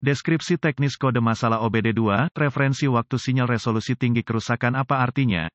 Deskripsi teknis kode masalah OBD2, referensi waktu sinyal resolusi tinggi kerusakan apa artinya?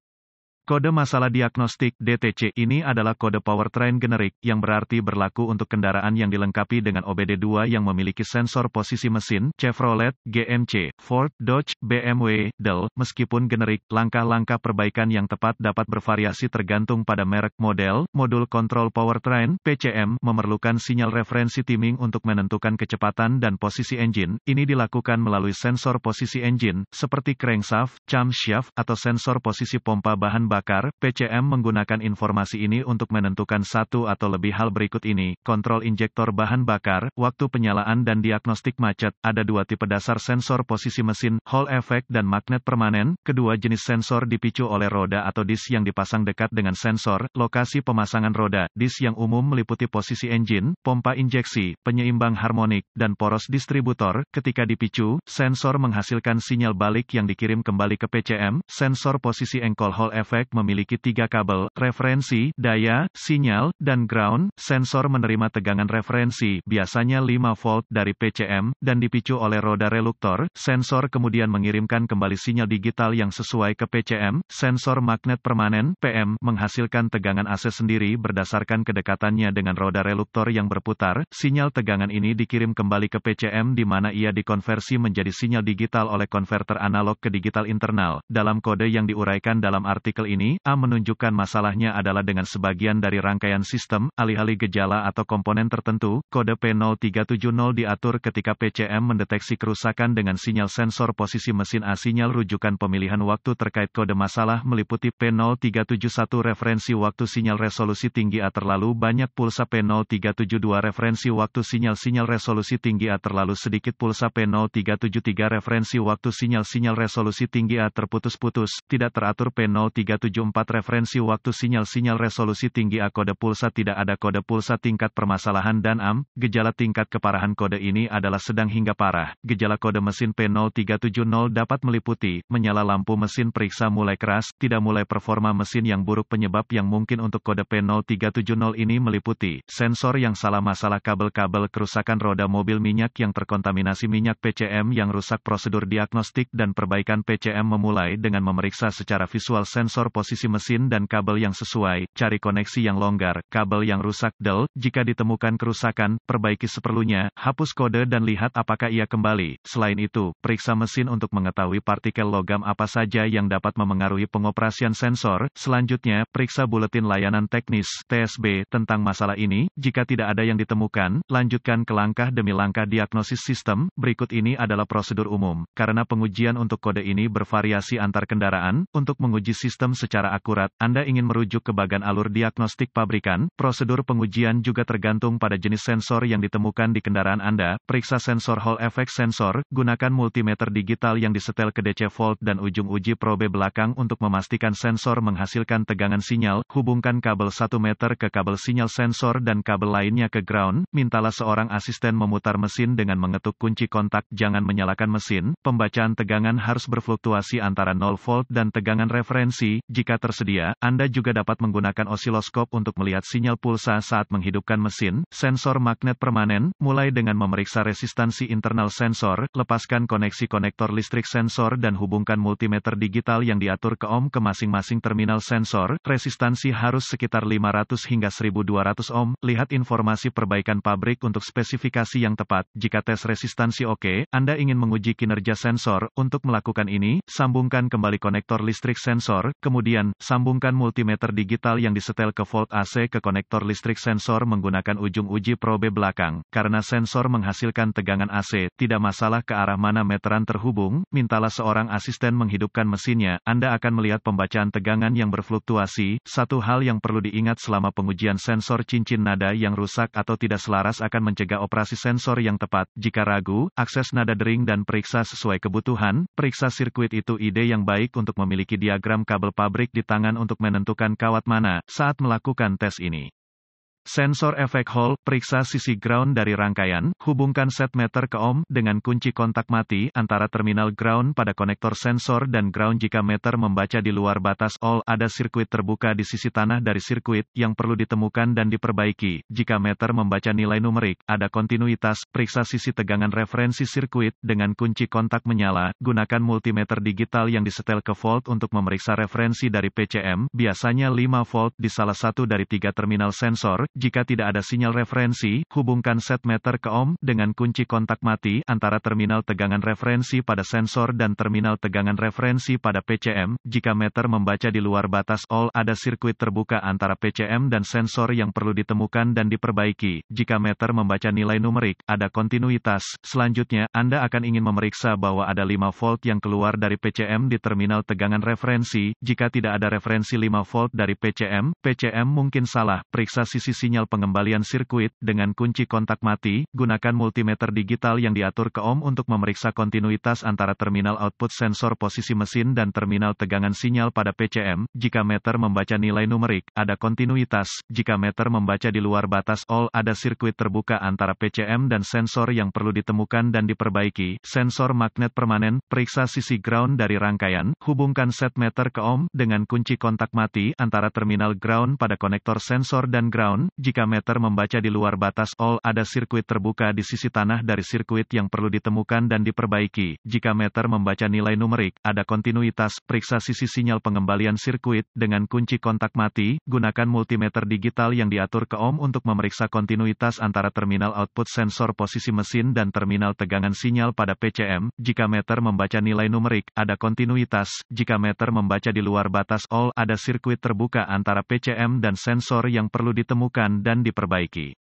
Kode masalah diagnostik (DTC) ini adalah kode powertrain generik, yang berarti berlaku untuk kendaraan yang dilengkapi dengan OBD2 yang memiliki sensor posisi mesin, Chevrolet, GMC, Ford, Dodge, BMW, Dell. Meskipun generik, langkah-langkah perbaikan yang tepat dapat bervariasi tergantung pada merek, model. Modul kontrol powertrain (PCM) memerlukan sinyal referensi timing untuk menentukan kecepatan dan posisi engine. Ini dilakukan melalui sensor posisi engine, seperti crankshaft, camshaft, atau sensor posisi pompa bahan bakar. PCM menggunakan informasi ini untuk menentukan satu atau lebih hal berikut ini: kontrol injektor bahan bakar, waktu penyalaan dan diagnostik macet. Ada dua tipe dasar sensor posisi mesin, Hall effect dan magnet permanen. Kedua jenis sensor dipicu oleh roda atau disk yang dipasang dekat dengan sensor. Lokasi pemasangan roda, disk yang umum meliputi posisi engine, pompa injeksi, penyeimbang harmonik, dan poros distributor. Ketika dipicu, sensor menghasilkan sinyal balik yang dikirim kembali ke PCM. Sensor posisi engkol Hall effect memiliki 3 kabel, referensi, daya, sinyal, dan ground. Sensor menerima tegangan referensi, biasanya 5 volt dari PCM, dan dipicu oleh roda reluktor. Sensor kemudian mengirimkan kembali sinyal digital yang sesuai ke PCM. Sensor magnet permanen, PM, menghasilkan tegangan AC sendiri berdasarkan kedekatannya dengan roda reluktor yang berputar. Sinyal tegangan ini dikirim kembali ke PCM di mana ia dikonversi menjadi sinyal digital oleh konverter analog ke digital internal. Dalam kode yang diuraikan dalam artikel ini, A menunjukkan masalahnya adalah dengan sebagian dari rangkaian sistem, alih-alih gejala atau komponen tertentu. Kode P0370 diatur ketika PCM mendeteksi kerusakan dengan sinyal sensor posisi mesin A. Sinyal rujukan pemilihan waktu terkait kode masalah meliputi P0371 referensi waktu sinyal resolusi tinggi A terlalu banyak pulsa, P0372 referensi waktu sinyal resolusi tinggi A terlalu sedikit pulsa, P0373 referensi waktu sinyal resolusi tinggi A terputus-putus, tidak teratur, P0374 referensi waktu sinyal resolusi tinggi A. Kode pulsa tidak ada, kode pulsa tingkat permasalahan dan AM. Gejala tingkat keparahan kode ini adalah sedang hingga parah. Gejala kode mesin P0370 dapat meliputi, menyala lampu mesin, periksa mulai keras, tidak mulai, performa mesin yang buruk. Penyebab yang mungkin untuk kode P0370 ini meliputi, sensor yang salah, masalah kabel-kabel, kerusakan roda mobil, minyak yang terkontaminasi minyak, PCM yang rusak. Prosedur diagnostik dan perbaikan PCM memulai dengan memeriksa secara visual sensor posisi mesin dan kabel yang sesuai, cari koneksi yang longgar, kabel yang rusak, Del. Jika ditemukan kerusakan, perbaiki seperlunya, hapus kode dan lihat apakah ia kembali. Selain itu, periksa mesin untuk mengetahui partikel logam apa saja yang dapat memengaruhi pengoperasian sensor. Selanjutnya, periksa buletin layanan teknis (TSB) tentang masalah ini. Jika tidak ada yang ditemukan, lanjutkan ke langkah demi langkah diagnosis sistem. Berikut ini adalah prosedur umum. Karena pengujian untuk kode ini bervariasi antar kendaraan, untuk menguji sistem secara akurat, Anda ingin merujuk ke bagan alur diagnostik pabrikan. Prosedur pengujian juga tergantung pada jenis sensor yang ditemukan di kendaraan Anda. Periksa sensor Hall effect sensor, gunakan multimeter digital yang disetel ke DC volt dan ujung uji probe belakang untuk memastikan sensor menghasilkan tegangan sinyal. Hubungkan kabel 1 meter ke kabel sinyal sensor dan kabel lainnya ke ground. Mintalah seorang asisten memutar mesin dengan mengetuk kunci kontak. Jangan menyalakan mesin. Pembacaan tegangan harus berfluktuasi antara 0 volt dan tegangan referensi. Jika tersedia, Anda juga dapat menggunakan osiloskop untuk melihat sinyal pulsa saat menghidupkan mesin. Sensor magnet permanen, mulai dengan memeriksa resistansi internal sensor, lepaskan koneksi konektor listrik sensor dan hubungkan multimeter digital yang diatur ke ohm ke masing-masing terminal sensor. Resistansi harus sekitar 500 hingga 1200 ohm. Lihat informasi perbaikan pabrik untuk spesifikasi yang tepat. Jika tes resistansi oke, Anda ingin menguji kinerja sensor. Untuk melakukan ini, sambungkan kembali konektor listrik sensor, kemudian, sambungkan multimeter digital yang disetel ke volt AC ke konektor listrik sensor menggunakan ujung uji probe belakang. Karena sensor menghasilkan tegangan AC, tidak masalah ke arah mana meteran terhubung. Mintalah seorang asisten menghidupkan mesinnya. Anda akan melihat pembacaan tegangan yang berfluktuasi. Satu hal yang perlu diingat selama pengujian sensor, cincin nada yang rusak atau tidak selaras akan mencegah operasi sensor yang tepat. Jika ragu, akses nada dering dan periksa sesuai kebutuhan. Periksa sirkuit itu ide yang baik untuk memiliki diagram kabel pabrik di tangan untuk menentukan kawat mana saat melakukan tes ini. Sensor efek Hall, periksa sisi ground dari rangkaian, hubungkan setmeter ke ohm dengan kunci kontak mati antara terminal ground pada konektor sensor dan ground jika meter membaca di luar batas all. Ada sirkuit terbuka di sisi tanah dari sirkuit yang perlu ditemukan dan diperbaiki. Jika meter membaca nilai numerik, ada kontinuitas, periksa sisi tegangan referensi sirkuit dengan kunci kontak menyala, gunakan multimeter digital yang disetel ke volt untuk memeriksa referensi dari PCM, biasanya 5 volt di salah satu dari 3 terminal sensor. Jika tidak ada sinyal referensi, hubungkan setmeter ke ohm dengan kunci kontak mati antara terminal tegangan referensi pada sensor dan terminal tegangan referensi pada PCM. Jika meter membaca di luar batas all, ada sirkuit terbuka antara PCM dan sensor yang perlu ditemukan dan diperbaiki. Jika meter membaca nilai numerik, ada kontinuitas. Selanjutnya, Anda akan ingin memeriksa bahwa ada 5 volt yang keluar dari PCM di terminal tegangan referensi. Jika tidak ada referensi 5 volt dari PCM mungkin salah. Periksa sisi sinyal pengembalian sirkuit dengan kunci kontak mati, gunakan multimeter digital yang diatur ke ohm untuk memeriksa kontinuitas antara terminal output sensor posisi mesin dan terminal tegangan sinyal pada PCM. Jika meter membaca nilai numerik, ada kontinuitas. Jika meter membaca di luar batas all, ada sirkuit terbuka antara PCM dan sensor yang perlu ditemukan dan diperbaiki. Sensor magnet permanen, periksa sisi ground dari rangkaian, hubungkan setmeter ke ohm dengan kunci kontak mati antara terminal ground pada konektor sensor dan ground. Jika meter membaca di luar batas all, ada sirkuit terbuka di sisi tanah dari sirkuit yang perlu ditemukan dan diperbaiki. Jika meter membaca nilai numerik, ada kontinuitas, periksa sisi sinyal pengembalian sirkuit dengan kunci kontak mati, gunakan multimeter digital yang diatur ke ohm untuk memeriksa kontinuitas antara terminal output sensor posisi mesin dan terminal tegangan sinyal pada PCM. Jika meter membaca nilai numerik, ada kontinuitas. Jika meter membaca di luar batas all, ada sirkuit terbuka antara PCM dan sensor yang perlu ditemukan dan diperbaiki.